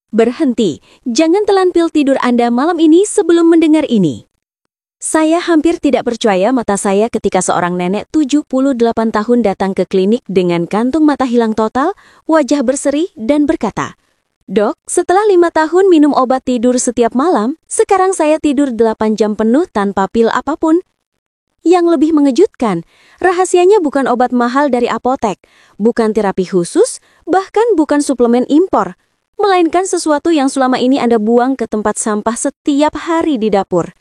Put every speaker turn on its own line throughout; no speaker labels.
Berhenti, jangan telan pil tidur Anda malam ini sebelum mendengar ini. Saya hampir tidak percaya mata saya ketika seorang nenek 78 tahun datang ke klinik dengan kantung mata hilang total, wajah berseri dan berkata, "Dok, setelah 5 tahun minum obat tidur setiap malam, sekarang saya tidur 8 jam penuh tanpa pil apapun." Yang lebih mengejutkan, rahasianya bukan obat mahal dari apotek, bukan terapi khusus, bahkan bukan suplemen impor, melainkan sesuatu yang selama ini Anda buang ke tempat sampah setiap hari di dapur.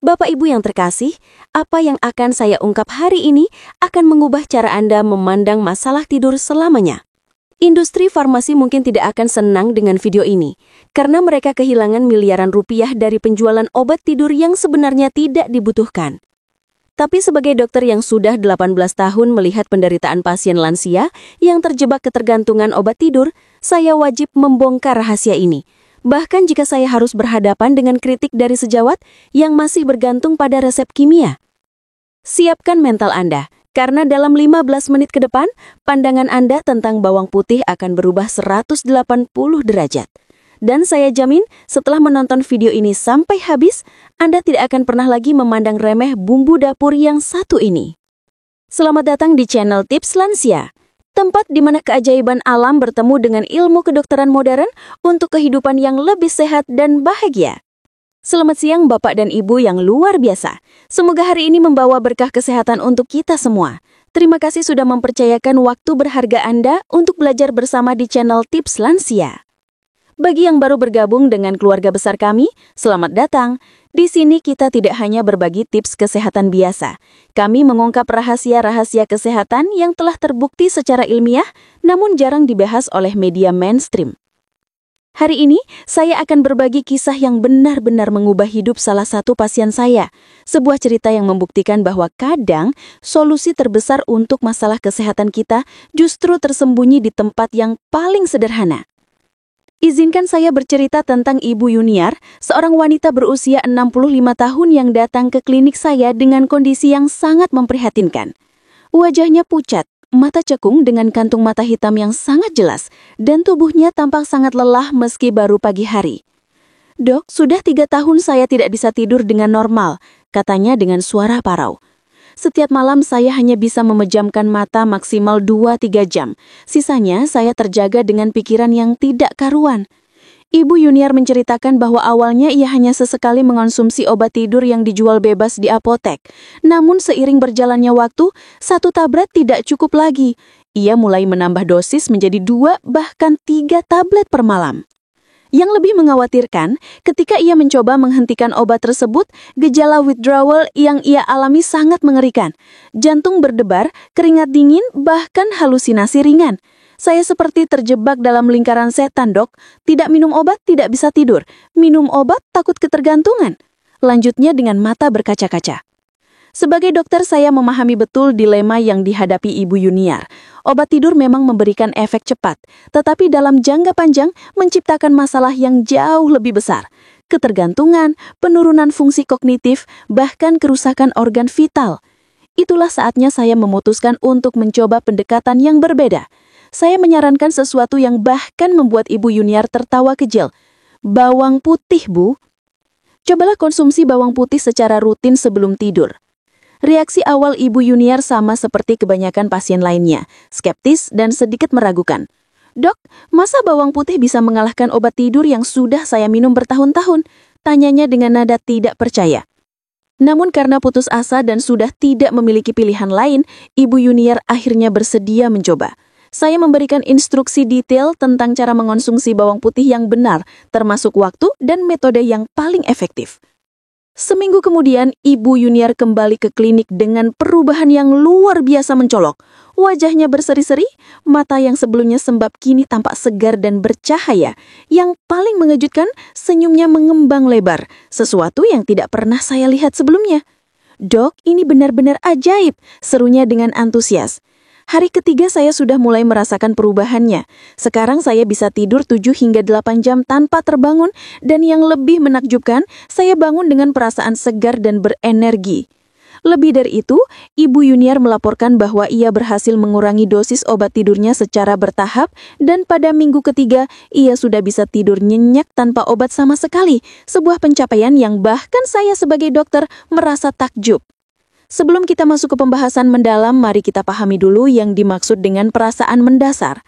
Bapak Ibu yang terkasih, apa yang akan saya ungkap hari ini akan mengubah cara Anda memandang masalah tidur selamanya. Industri farmasi mungkin tidak akan senang dengan video ini, karena mereka kehilangan miliaran rupiah dari penjualan obat tidur yang sebenarnya tidak dibutuhkan. Tapi sebagai dokter yang sudah 18 tahun melihat penderitaan pasien lansia yang terjebak ketergantungan obat tidur, saya wajib membongkar rahasia ini. Bahkan jika saya harus berhadapan dengan kritik dari sejawat yang masih bergantung pada resep kimia. Siapkan mental Anda, karena dalam 15 menit ke depan, pandangan Anda tentang bawang putih akan berubah 180 derajat. Dan saya jamin, setelah menonton video ini sampai habis, Anda tidak akan pernah lagi memandang remeh bumbu dapur yang satu ini. Selamat datang di channel Tips Lansia, tempat di mana keajaiban alam bertemu dengan ilmu kedokteran modern untuk kehidupan yang lebih sehat dan bahagia. Selamat siang Bapak dan Ibu yang luar biasa. Semoga hari ini membawa berkah kesehatan untuk kita semua. Terima kasih sudah mempercayakan waktu berharga Anda untuk belajar bersama di channel Tips Lansia. Bagi yang baru bergabung dengan keluarga besar kami, selamat datang. Di sini kita tidak hanya berbagi tips kesehatan biasa. Kami mengungkap rahasia-rahasia kesehatan yang telah terbukti secara ilmiah, namun jarang dibahas oleh media mainstream. Hari ini, saya akan berbagi kisah yang benar-benar mengubah hidup salah satu pasien saya. Sebuah cerita yang membuktikan bahwa kadang solusi terbesar untuk masalah kesehatan kita justru tersembunyi di tempat yang paling sederhana. Izinkan saya bercerita tentang Ibu Yuniar, seorang wanita berusia 65 tahun yang datang ke klinik saya dengan kondisi yang sangat memprihatinkan. Wajahnya pucat, mata cekung dengan kantung mata hitam yang sangat jelas, dan tubuhnya tampak sangat lelah meski baru pagi hari. "Dok, sudah 3 tahun saya tidak bisa tidur dengan normal," katanya dengan suara parau. "Setiap malam saya hanya bisa memejamkan mata maksimal 2-3 jam. Sisanya saya terjaga dengan pikiran yang tidak karuan." Ibu Yuniar menceritakan bahwa awalnya ia hanya sesekali mengonsumsi obat tidur yang dijual bebas di apotek. Namun seiring berjalannya waktu, 1 tablet tidak cukup lagi. Ia mulai menambah dosis menjadi 2 bahkan 3 tablet per malam. Yang lebih mengkhawatirkan, ketika ia mencoba menghentikan obat tersebut, gejala withdrawal yang ia alami sangat mengerikan. Jantung berdebar, keringat dingin, bahkan halusinasi ringan. "Saya seperti terjebak dalam lingkaran setan, Dok. Tidak minum obat, tidak bisa tidur. Minum obat, takut ketergantungan." Lanjutnya dengan mata berkaca-kaca. Sebagai dokter, saya memahami betul dilema yang dihadapi Ibu Yuniar. Obat tidur memang memberikan efek cepat, tetapi dalam jangka panjang menciptakan masalah yang jauh lebih besar. Ketergantungan, penurunan fungsi kognitif, bahkan kerusakan organ vital. Itulah saatnya saya memutuskan untuk mencoba pendekatan yang berbeda. Saya menyarankan sesuatu yang bahkan membuat Ibu Yuniar tertawa kecil. "Bawang putih, Bu. Cobalah konsumsi bawang putih secara rutin sebelum tidur." Reaksi awal Ibu Yuniar sama seperti kebanyakan pasien lainnya, skeptis dan sedikit meragukan. "Dok, masa bawang putih bisa mengalahkan obat tidur yang sudah saya minum bertahun-tahun?" tanyanya dengan nada tidak percaya. Namun karena putus asa dan sudah tidak memiliki pilihan lain, Ibu Yuniar akhirnya bersedia mencoba. Saya memberikan instruksi detail tentang cara mengonsumsi bawang putih yang benar, termasuk waktu dan metode yang paling efektif. Seminggu kemudian, Ibu Yuniar kembali ke klinik dengan perubahan yang luar biasa mencolok. Wajahnya berseri-seri, mata yang sebelumnya sembab kini tampak segar dan bercahaya. Yang paling mengejutkan, senyumnya mengembang lebar, sesuatu yang tidak pernah saya lihat sebelumnya. "Dok, ini benar-benar ajaib," serunya dengan antusias. "Hari ketiga saya sudah mulai merasakan perubahannya. Sekarang saya bisa tidur 7 hingga 8 jam tanpa terbangun, dan yang lebih menakjubkan, saya bangun dengan perasaan segar dan berenergi." Lebih dari itu, Ibu Yuniar melaporkan bahwa ia berhasil mengurangi dosis obat tidurnya secara bertahap dan pada minggu ketiga, ia sudah bisa tidur nyenyak tanpa obat sama sekali, sebuah pencapaian yang bahkan saya sebagai dokter merasa takjub. Sebelum kita masuk ke pembahasan mendalam, mari kita pahami dulu yang dimaksud dengan perasaan mendasar.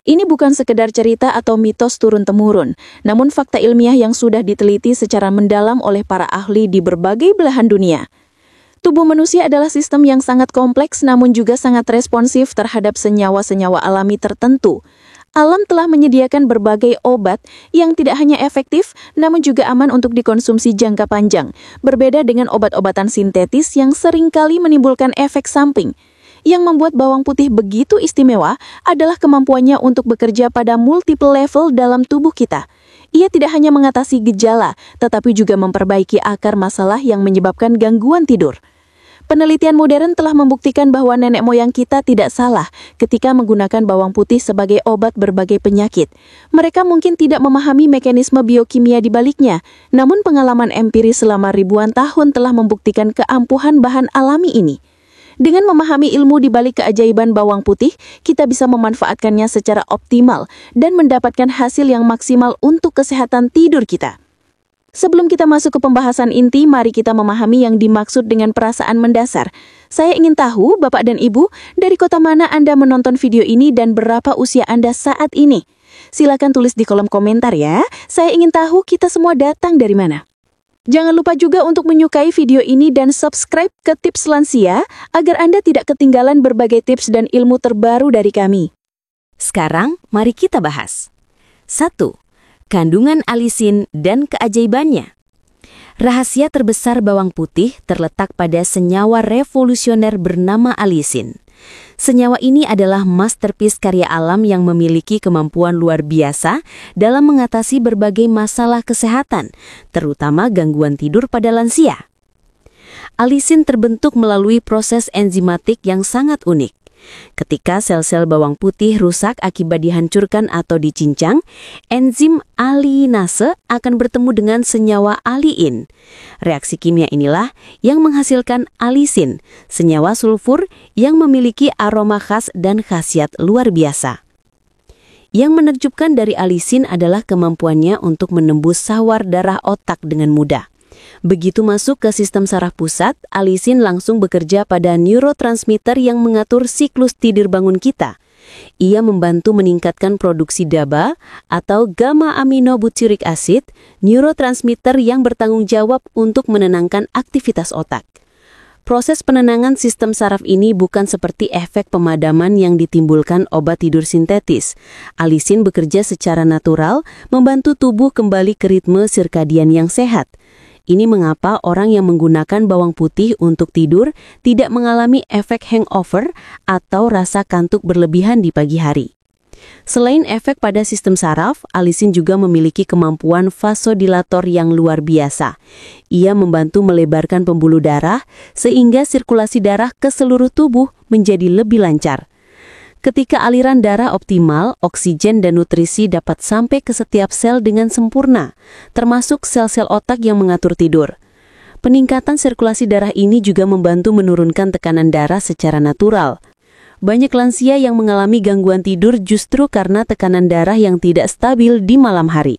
Ini bukan sekedar cerita atau mitos turun-temurun, namun fakta ilmiah yang sudah diteliti secara mendalam oleh para ahli di berbagai belahan dunia. Tubuh manusia adalah sistem yang sangat kompleks namun juga sangat responsif terhadap senyawa-senyawa alami tertentu. Alam telah menyediakan berbagai obat yang tidak hanya efektif namun juga aman untuk dikonsumsi jangka panjang, berbeda dengan obat-obatan sintetis yang seringkali menimbulkan efek samping. Yang membuat bawang putih begitu istimewa adalah kemampuannya untuk bekerja pada multiple level dalam tubuh kita. Ia tidak hanya mengatasi gejala, tetapi juga memperbaiki akar masalah yang menyebabkan gangguan tidur. Penelitian modern telah membuktikan bahwa nenek moyang kita tidak salah ketika menggunakan bawang putih sebagai obat berbagai penyakit. Mereka mungkin tidak memahami mekanisme biokimia di baliknya, namun pengalaman empiris selama ribuan tahun telah membuktikan keampuhan bahan alami ini. Dengan memahami ilmu di balik keajaiban bawang putih, kita bisa memanfaatkannya secara optimal dan mendapatkan hasil yang maksimal untuk kesehatan tidur kita. Sebelum kita masuk ke pembahasan inti, mari kita memahami yang dimaksud dengan perasaan mendasar. Saya ingin tahu, Bapak dan Ibu, dari kota mana Anda menonton video ini dan berapa usia Anda saat ini? Silakan tulis di kolom komentar ya. Saya ingin tahu kita semua datang dari mana. Jangan lupa juga untuk menyukai video ini dan subscribe ke Tips Lansia agar Anda tidak ketinggalan berbagai tips dan ilmu terbaru dari kami. Sekarang, mari kita bahas. 1. Kandungan alisin dan keajaibannya. Rahasia terbesar bawang putih terletak pada senyawa revolusioner bernama alisin. Senyawa ini adalah masterpiece karya alam yang memiliki kemampuan luar biasa dalam mengatasi berbagai masalah kesehatan, terutama gangguan tidur pada lansia. Alisin terbentuk melalui proses enzimatik yang sangat unik. Ketika sel-sel bawang putih rusak akibat dihancurkan atau dicincang, enzim aliinase akan bertemu dengan senyawa aliin. Reaksi kimia inilah yang menghasilkan alisin, senyawa sulfur yang memiliki aroma khas dan khasiat luar biasa. Yang menakjubkan dari alisin adalah kemampuannya untuk menembus sawar darah otak dengan mudah. Begitu masuk ke sistem saraf pusat, alisin langsung bekerja pada neurotransmitter yang mengatur siklus tidur bangun kita. Ia membantu meningkatkan produksi GABA atau gamma aminobutyric acid, neurotransmitter yang bertanggung jawab untuk menenangkan aktivitas otak. Proses penenangan sistem saraf ini bukan seperti efek pemadaman yang ditimbulkan obat tidur sintetis. Alisin bekerja secara natural, membantu tubuh kembali ke ritme sirkadian yang sehat. Ini mengapa orang yang menggunakan bawang putih untuk tidur tidak mengalami efek hangover atau rasa kantuk berlebihan di pagi hari. Selain efek pada sistem saraf, alisin juga memiliki kemampuan vasodilator yang luar biasa. Ia membantu melebarkan pembuluh darah sehingga sirkulasi darah ke seluruh tubuh menjadi lebih lancar. Ketika aliran darah optimal, oksigen dan nutrisi dapat sampai ke setiap sel dengan sempurna, termasuk sel-sel otak yang mengatur tidur. Peningkatan sirkulasi darah ini juga membantu menurunkan tekanan darah secara natural. Banyak lansia yang mengalami gangguan tidur justru karena tekanan darah yang tidak stabil di malam hari.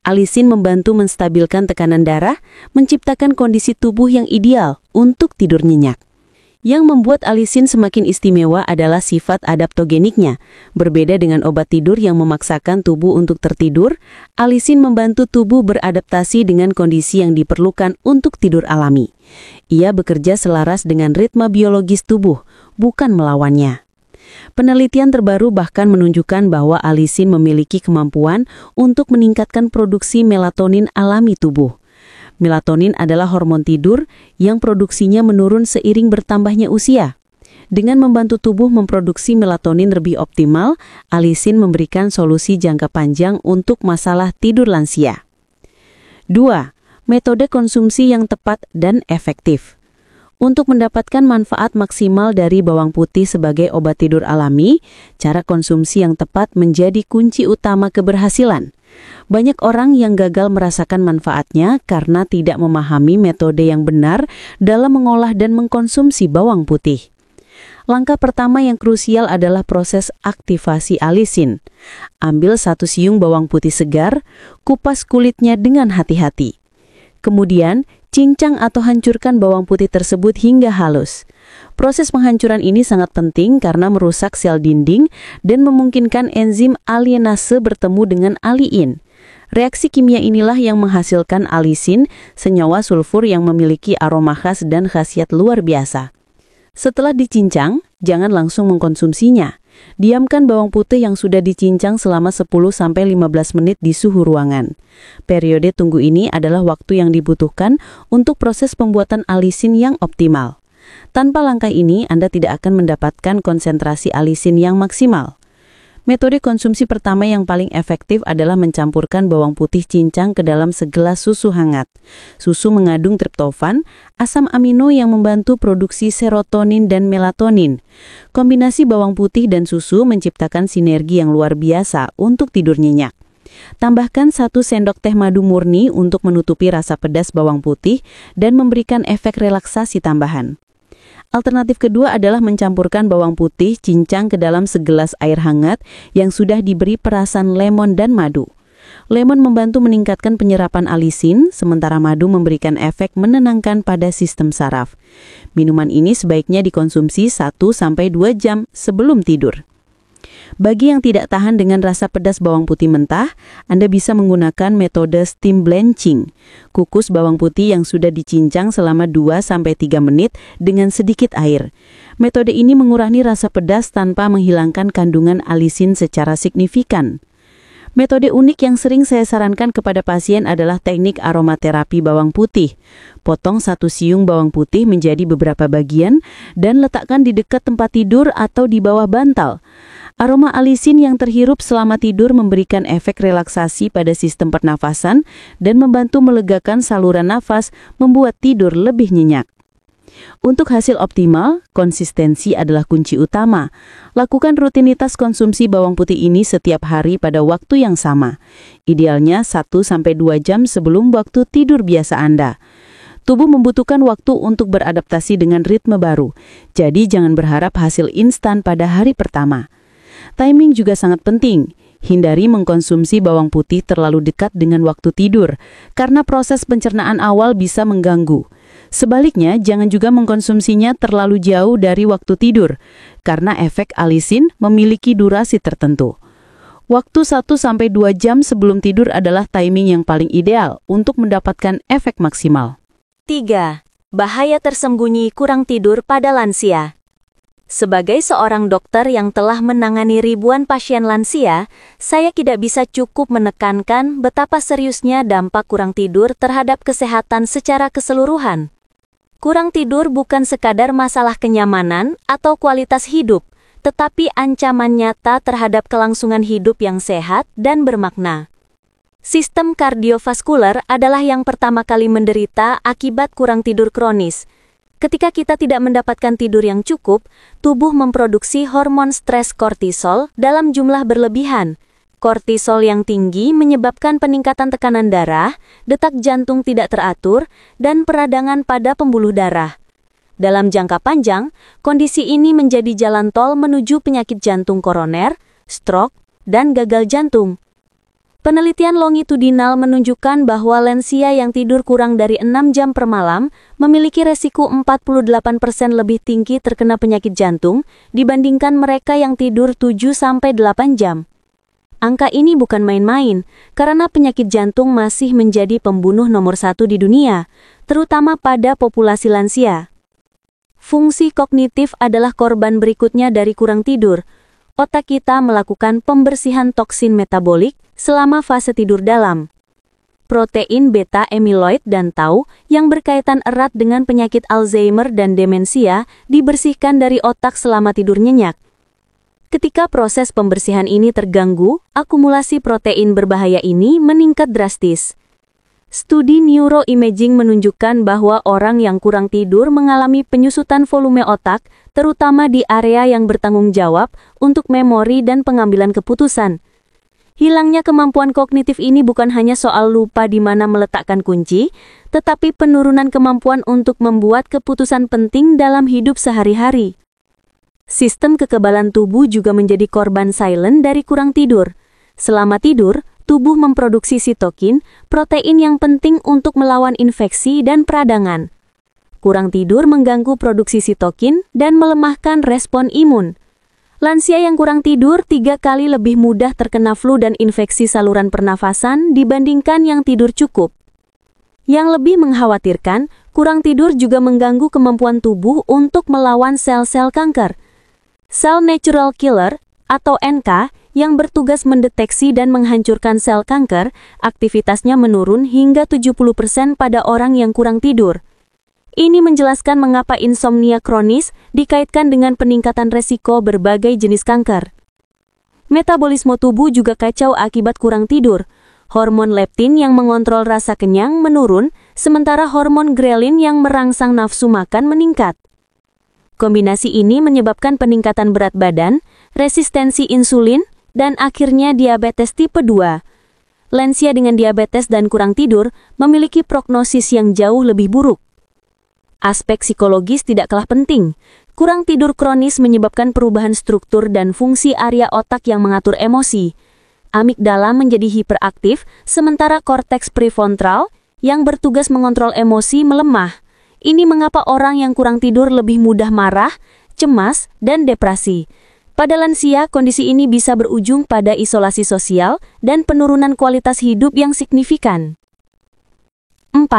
Alisin membantu menstabilkan tekanan darah, menciptakan kondisi tubuh yang ideal untuk tidur nyenyak. Yang membuat alisin semakin istimewa adalah sifat adaptogeniknya. Berbeda dengan obat tidur yang memaksakan tubuh untuk tertidur, alisin membantu tubuh beradaptasi dengan kondisi yang diperlukan untuk tidur alami. Ia bekerja selaras dengan ritme biologis tubuh, bukan melawannya. Penelitian terbaru bahkan menunjukkan bahwa alisin memiliki kemampuan untuk meningkatkan produksi melatonin alami tubuh. Melatonin adalah hormon tidur yang produksinya menurun seiring bertambahnya usia. Dengan membantu tubuh memproduksi melatonin lebih optimal, alisin memberikan solusi jangka panjang untuk masalah tidur lansia. 2. Metode konsumsi yang tepat dan efektif. Untuk mendapatkan manfaat maksimal dari bawang putih sebagai obat tidur alami, cara konsumsi yang tepat menjadi kunci utama keberhasilan.
Banyak orang yang gagal merasakan manfaatnya karena tidak memahami metode yang benar dalam mengolah dan mengkonsumsi bawang putih. Langkah pertama yang krusial adalah proses aktivasi alisin. Ambil 1 siung bawang putih segar, kupas kulitnya dengan hati-hati. Kemudian, cincang atau hancurkan bawang putih tersebut hingga halus. Proses penghancuran ini sangat penting karena merusak sel dinding dan memungkinkan enzim alienase bertemu dengan aliin. Reaksi kimia inilah yang menghasilkan alisin, senyawa sulfur yang memiliki aroma khas dan khasiat luar biasa. Setelah dicincang, jangan langsung mengkonsumsinya. Diamkan bawang putih yang sudah dicincang selama 10-15 menit di suhu ruangan. Periode tunggu ini adalah waktu yang dibutuhkan untuk proses pembuatan alisin yang optimal. Tanpa langkah ini, Anda tidak akan mendapatkan konsentrasi alisin yang maksimal. Metode konsumsi pertama yang paling efektif adalah mencampurkan bawang putih cincang ke dalam segelas susu hangat. Susu mengandung triptofan, asam amino yang membantu produksi serotonin dan melatonin. Kombinasi bawang putih dan susu menciptakan sinergi yang luar biasa untuk tidur nyenyak. Tambahkan 1 sendok teh madu murni untuk menutupi rasa pedas bawang putih dan memberikan efek relaksasi tambahan. Alternatif kedua adalah mencampurkan bawang putih cincang ke dalam segelas air hangat yang sudah diberi perasan lemon dan madu. Lemon membantu meningkatkan penyerapan alisin, sementara madu memberikan efek menenangkan pada sistem saraf. Minuman ini sebaiknya dikonsumsi 1-2 jam sebelum tidur. Bagi yang tidak tahan dengan rasa pedas bawang putih mentah, Anda bisa menggunakan metode steam blanching. Kukus bawang putih yang sudah dicincang selama 2-3 menit dengan sedikit air. Metode ini mengurangi rasa pedas tanpa menghilangkan kandungan alisin secara signifikan. Metode unik yang sering saya sarankan kepada pasien adalah teknik aromaterapi bawang putih. Potong 1 siung bawang putih menjadi beberapa bagian dan letakkan di dekat tempat tidur atau di bawah bantal. Aroma alisin yang terhirup selama tidur memberikan efek relaksasi pada sistem pernafasan dan membantu melegakan saluran nafas, membuat tidur lebih nyenyak. Untuk hasil optimal, konsistensi adalah kunci utama. Lakukan rutinitas konsumsi bawang putih ini setiap hari pada waktu yang sama. Idealnya 1-2 jam sebelum waktu tidur biasa Anda. Tubuh membutuhkan waktu untuk beradaptasi dengan ritme baru, jadi jangan berharap hasil instan pada hari pertama. Timing juga sangat penting. Hindari mengkonsumsi bawang putih terlalu dekat dengan waktu tidur, karena proses pencernaan awal bisa mengganggu. Sebaliknya, jangan juga mengkonsumsinya terlalu jauh dari waktu tidur, karena efek alisin memiliki durasi tertentu. Waktu 1-2 jam sebelum tidur adalah timing yang paling ideal untuk mendapatkan efek maksimal.
3. Bahaya tersembunyi kurang tidur pada lansia. Sebagai seorang dokter yang telah menangani ribuan pasien lansia, saya tidak bisa cukup menekankan betapa seriusnya dampak kurang tidur terhadap kesehatan secara keseluruhan. Kurang tidur bukan sekadar masalah kenyamanan atau kualitas hidup, tetapi ancaman nyata terhadap kelangsungan hidup yang sehat dan bermakna. Sistem kardiovaskuler adalah yang pertama kali menderita akibat kurang tidur kronis. Ketika kita tidak mendapatkan tidur yang cukup, tubuh memproduksi hormon stres kortisol dalam jumlah berlebihan. Kortisol yang tinggi menyebabkan peningkatan tekanan darah, detak jantung tidak teratur, dan peradangan pada pembuluh darah. Dalam jangka panjang, kondisi ini menjadi jalan tol menuju penyakit jantung koroner, stroke, dan gagal jantung. Penelitian longitudinal menunjukkan bahwa lansia yang tidur kurang dari 6 jam per malam memiliki resiko 48% lebih tinggi terkena penyakit jantung dibandingkan mereka yang tidur 7-8 jam. Angka ini bukan main-main, karena penyakit jantung masih menjadi pembunuh nomor 1 di dunia, terutama pada populasi lansia. Fungsi kognitif adalah korban berikutnya dari kurang tidur. Otak kita melakukan pembersihan toksin metabolik selama fase tidur dalam. Protein beta amyloid dan tau yang berkaitan erat dengan penyakit Alzheimer dan demensia dibersihkan dari otak selama tidur nyenyak. Ketika proses pembersihan ini terganggu, akumulasi protein berbahaya ini meningkat drastis. Studi neuroimaging menunjukkan bahwa orang yang kurang tidur mengalami penyusutan volume otak, terutama di area yang bertanggung jawab untuk memori dan pengambilan keputusan. Hilangnya kemampuan kognitif ini bukan hanya soal lupa di mana meletakkan kunci, tetapi penurunan kemampuan untuk membuat keputusan penting dalam hidup sehari-hari. Sistem kekebalan tubuh juga menjadi korban silent dari kurang tidur. Selama tidur, tubuh memproduksi sitokin, protein yang penting untuk melawan infeksi dan peradangan. Kurang tidur mengganggu produksi sitokin dan melemahkan respon imun. Lansia yang kurang tidur 3 kali lebih mudah terkena flu dan infeksi saluran pernafasan dibandingkan yang tidur cukup. Yang lebih mengkhawatirkan, kurang tidur juga mengganggu kemampuan tubuh untuk melawan sel-sel kanker. Sel natural killer atau NK yang bertugas mendeteksi dan menghancurkan sel kanker, aktivitasnya menurun hingga 70% pada orang yang kurang tidur. Ini menjelaskan mengapa insomnia kronis dikaitkan dengan peningkatan resiko berbagai jenis kanker. Metabolisme tubuh juga kacau akibat kurang tidur. Hormon leptin yang mengontrol rasa kenyang menurun, sementara hormon grelin yang merangsang nafsu makan meningkat. Kombinasi ini menyebabkan peningkatan berat badan, resistensi insulin, dan akhirnya diabetes tipe 2. Lansia dengan diabetes dan kurang tidur memiliki prognosis yang jauh lebih buruk. Aspek psikologis tidak kalah penting. Kurang tidur kronis menyebabkan perubahan struktur dan fungsi area otak yang mengatur emosi. Amigdala menjadi hiperaktif, sementara korteks prefrontal yang bertugas mengontrol emosi melemah. Ini mengapa orang yang kurang tidur lebih mudah marah, cemas, dan depresi. Pada lansia, kondisi ini bisa berujung pada isolasi sosial dan penurunan kualitas hidup yang signifikan. 4.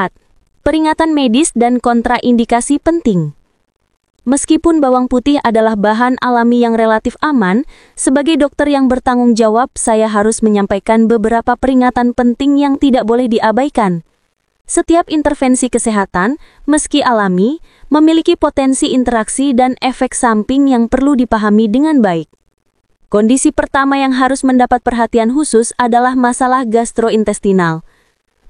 Peringatan medis dan kontraindikasi penting. Meskipun bawang putih adalah bahan alami yang relatif aman, sebagai dokter yang bertanggung jawab, saya harus menyampaikan beberapa peringatan penting yang tidak boleh diabaikan. Setiap intervensi kesehatan, meski alami, memiliki potensi interaksi dan efek samping yang perlu dipahami dengan baik. Kondisi pertama yang harus mendapat perhatian khusus adalah masalah gastrointestinal.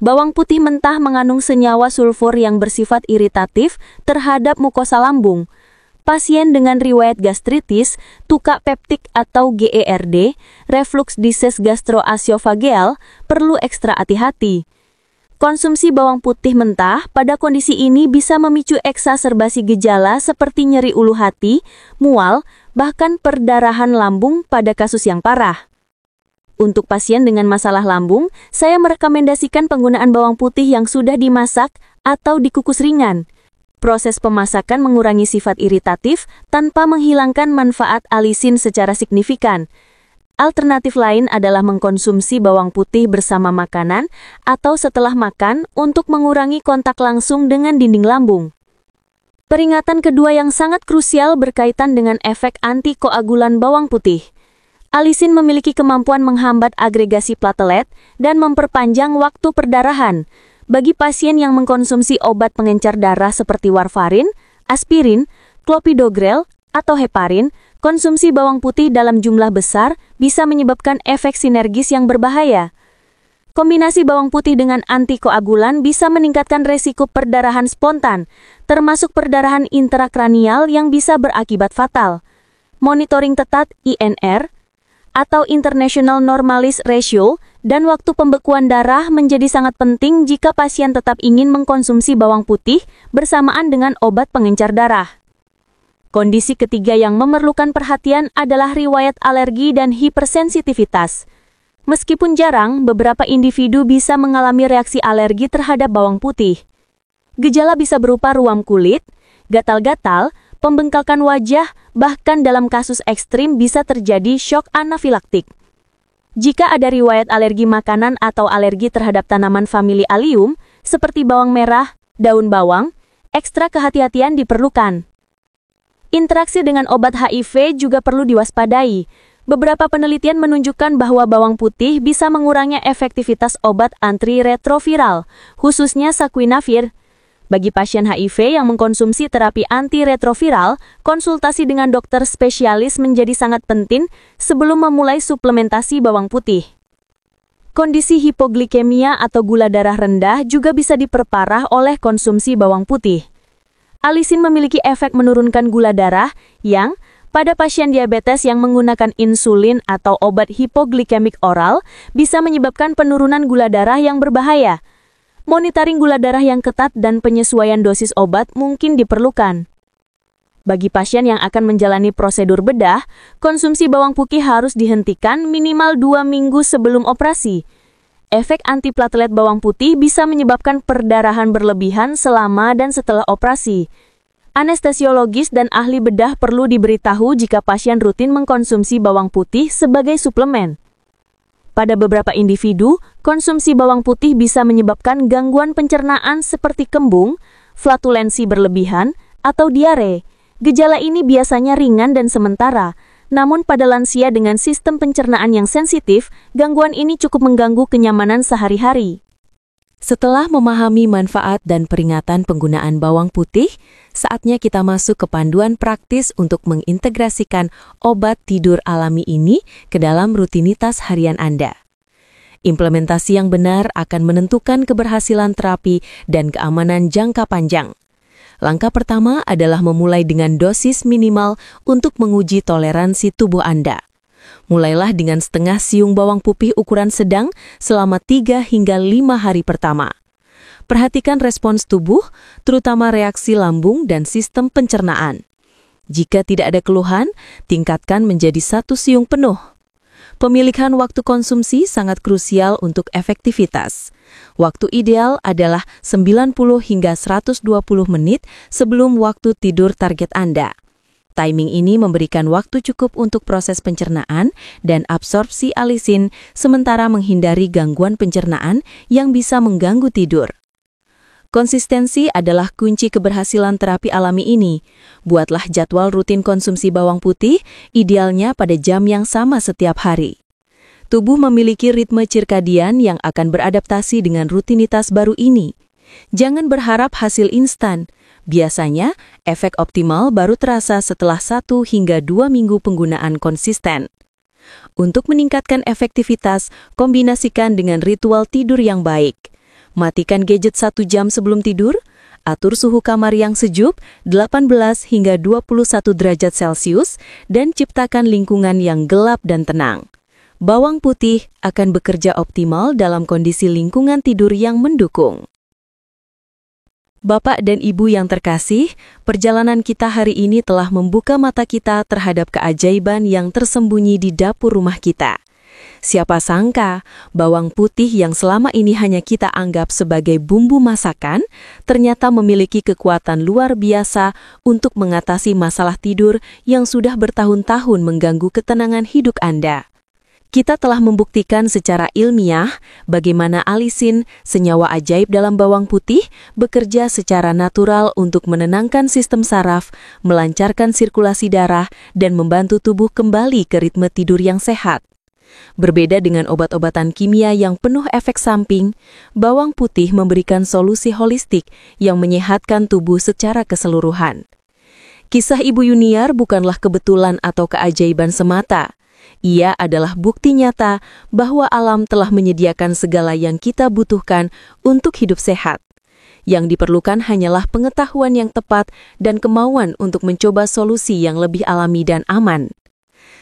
Bawang putih mentah mengandung senyawa sulfur yang bersifat iritatif terhadap mukosa lambung. Pasien dengan riwayat gastritis, tukak peptik atau GERD, reflux disease gastroesophageal perlu ekstra hati-hati. Konsumsi bawang putih mentah pada kondisi ini bisa memicu eksaserbasi gejala seperti nyeri ulu hati, mual, bahkan perdarahan lambung pada kasus yang parah. Untuk pasien dengan masalah lambung, saya merekomendasikan penggunaan bawang putih yang sudah dimasak atau dikukus ringan. Proses pemasakan mengurangi sifat iritatif tanpa menghilangkan manfaat alisin secara signifikan. Alternatif lain adalah mengkonsumsi bawang putih bersama makanan atau setelah makan untuk mengurangi kontak langsung dengan dinding lambung. Peringatan kedua yang sangat krusial berkaitan dengan efek antikoagulan bawang putih. Alisin memiliki kemampuan menghambat agregasi platelet dan memperpanjang waktu perdarahan. Bagi pasien yang mengkonsumsi obat pengencer darah seperti warfarin, aspirin, clopidogrel, atau heparin, konsumsi bawang putih dalam jumlah besar bisa menyebabkan efek sinergis yang berbahaya. Kombinasi bawang putih dengan antikoagulan bisa meningkatkan resiko perdarahan spontan, termasuk perdarahan intrakranial yang bisa berakibat fatal. Monitoring ketat INR, atau International Normalise Ratio, dan waktu pembekuan darah menjadi sangat penting jika pasien tetap ingin mengkonsumsi bawang putih bersamaan dengan obat pengencer darah. Kondisi ketiga yang memerlukan perhatian adalah riwayat alergi dan hipersensitivitas. Meskipun jarang, beberapa individu bisa mengalami reaksi alergi terhadap bawang putih. Gejala bisa berupa ruam kulit, gatal-gatal, pembengkakan wajah, bahkan dalam kasus ekstrim bisa terjadi shock anafilaktik. Jika ada riwayat alergi makanan atau alergi terhadap tanaman famili Allium, seperti bawang merah, daun bawang, ekstra kehati-hatian diperlukan. Interaksi dengan obat HIV juga perlu diwaspadai. Beberapa penelitian menunjukkan bahwa bawang putih bisa mengurangi efektivitas obat antiretroviral, khususnya saquinavir. Bagi pasien HIV yang mengkonsumsi terapi antiretroviral, konsultasi dengan dokter spesialis menjadi sangat penting sebelum memulai suplementasi bawang putih. Kondisi hipoglikemia atau gula darah rendah juga bisa diperparah oleh konsumsi bawang putih. Alisin memiliki efek menurunkan gula darah yang,
Pada pasien diabetes yang menggunakan insulin atau obat hipoglikemik oral bisa menyebabkan penurunan gula darah yang berbahaya. Monitoring gula darah yang ketat dan penyesuaian dosis obat mungkin diperlukan. Bagi pasien yang akan menjalani prosedur bedah, konsumsi bawang putih harus dihentikan minimal 2 minggu sebelum operasi. Efek antiplatelet bawang putih bisa menyebabkan perdarahan berlebihan selama dan setelah operasi. Anestesiologis dan ahli bedah perlu diberitahu jika pasien rutin mengkonsumsi bawang putih sebagai suplemen. Pada beberapa individu, konsumsi bawang putih bisa menyebabkan gangguan pencernaan seperti kembung, flatulensi berlebihan, atau diare. Gejala ini biasanya ringan dan sementara, namun pada lansia dengan sistem pencernaan yang sensitif, gangguan ini cukup mengganggu kenyamanan sehari-hari.
Setelah memahami manfaat dan peringatan penggunaan bawang putih, saatnya kita masuk ke panduan praktis untuk mengintegrasikan obat tidur alami ini ke dalam rutinitas harian Anda. Implementasi yang benar akan menentukan keberhasilan terapi dan keamanan jangka panjang. Langkah pertama adalah memulai dengan dosis minimal untuk menguji toleransi tubuh Anda. Mulailah dengan setengah siung bawang putih ukuran sedang selama 3 hingga 5 hari pertama. Perhatikan respons tubuh, terutama reaksi lambung dan sistem pencernaan. Jika tidak ada keluhan, tingkatkan menjadi 1 siung penuh. Pemilihan waktu konsumsi sangat krusial untuk efektivitas. Waktu ideal adalah 90 hingga 120 menit sebelum waktu tidur target Anda. Timing ini memberikan waktu cukup untuk proses pencernaan dan absorpsi alisin, sementara menghindari gangguan pencernaan yang bisa mengganggu tidur. Konsistensi adalah kunci keberhasilan terapi alami ini. Buatlah jadwal rutin konsumsi bawang putih, idealnya pada jam yang sama setiap hari. Tubuh memiliki ritme cirkadian yang akan beradaptasi dengan rutinitas baru ini. Jangan berharap hasil instan. Biasanya, efek optimal baru terasa setelah 1 hingga 2 minggu penggunaan konsisten. Untuk meningkatkan efektivitas, kombinasikan dengan ritual tidur yang baik. Matikan gadget 1 jam sebelum tidur, atur suhu kamar yang sejuk 18 hingga 21 derajat Celcius, dan ciptakan lingkungan yang gelap dan tenang. Bawang putih akan bekerja optimal dalam kondisi lingkungan tidur yang mendukung. Bapak dan Ibu yang terkasih, perjalanan kita hari ini telah membuka mata kita terhadap keajaiban yang tersembunyi di dapur rumah kita. Siapa sangka, bawang putih yang selama ini hanya kita anggap sebagai bumbu masakan, ternyata memiliki kekuatan luar biasa untuk mengatasi masalah tidur yang sudah bertahun-tahun mengganggu ketenangan hidup Anda. Kita telah membuktikan secara ilmiah bagaimana alisin, senyawa ajaib dalam bawang putih, bekerja secara natural untuk menenangkan sistem saraf, melancarkan sirkulasi darah, dan membantu tubuh kembali ke ritme tidur yang sehat. Berbeda dengan obat-obatan kimia yang penuh efek samping, bawang putih memberikan solusi holistik yang menyehatkan tubuh secara keseluruhan. Kisah Ibu Yuniar bukanlah kebetulan atau keajaiban semata. Ia adalah bukti nyata bahwa alam telah menyediakan segala yang kita butuhkan untuk hidup sehat. Yang diperlukan hanyalah pengetahuan yang tepat dan kemauan untuk mencoba solusi yang lebih alami dan aman.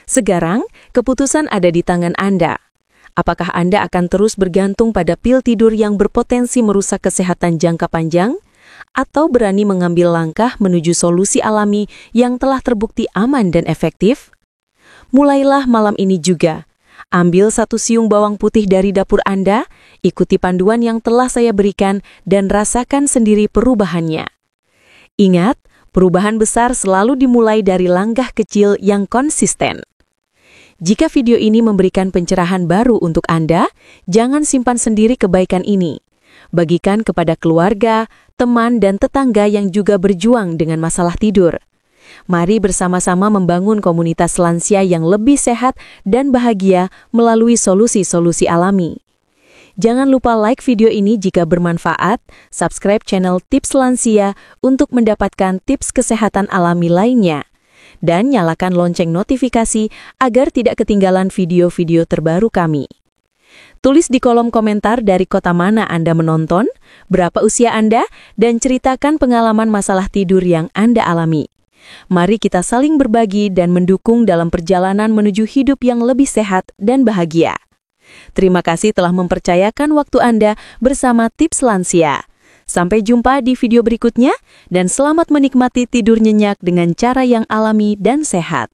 Sekarang, keputusan ada di tangan Anda. Apakah Anda akan terus bergantung pada pil tidur yang berpotensi merusak kesehatan jangka panjang? Atau berani mengambil langkah menuju solusi alami yang telah terbukti aman dan efektif? Mulailah malam ini juga. Ambil 1 siung bawang putih dari dapur Anda, ikuti panduan yang telah saya berikan, dan rasakan sendiri perubahannya. Ingat, perubahan besar selalu dimulai dari langkah kecil yang konsisten. Jika video ini memberikan pencerahan baru untuk Anda, jangan simpan sendiri kebaikan ini. Bagikan kepada keluarga, teman, dan tetangga yang juga berjuang dengan masalah tidur. Mari bersama-sama membangun komunitas lansia yang lebih sehat dan bahagia melalui solusi-solusi alami. Jangan lupa like video ini jika bermanfaat, subscribe channel Tips Lansia untuk mendapatkan tips kesehatan alami lainnya, dan nyalakan lonceng notifikasi agar tidak ketinggalan video-video terbaru kami. Tulis di kolom komentar dari kota mana Anda menonton, berapa usia Anda, dan ceritakan pengalaman masalah tidur yang Anda alami.
Mari kita saling berbagi dan mendukung dalam perjalanan menuju hidup yang lebih sehat dan bahagia. Terima kasih telah mempercayakan waktu Anda bersama Tips Lansia. Sampai jumpa di video berikutnya, dan selamat menikmati tidur nyenyak dengan cara yang alami dan sehat.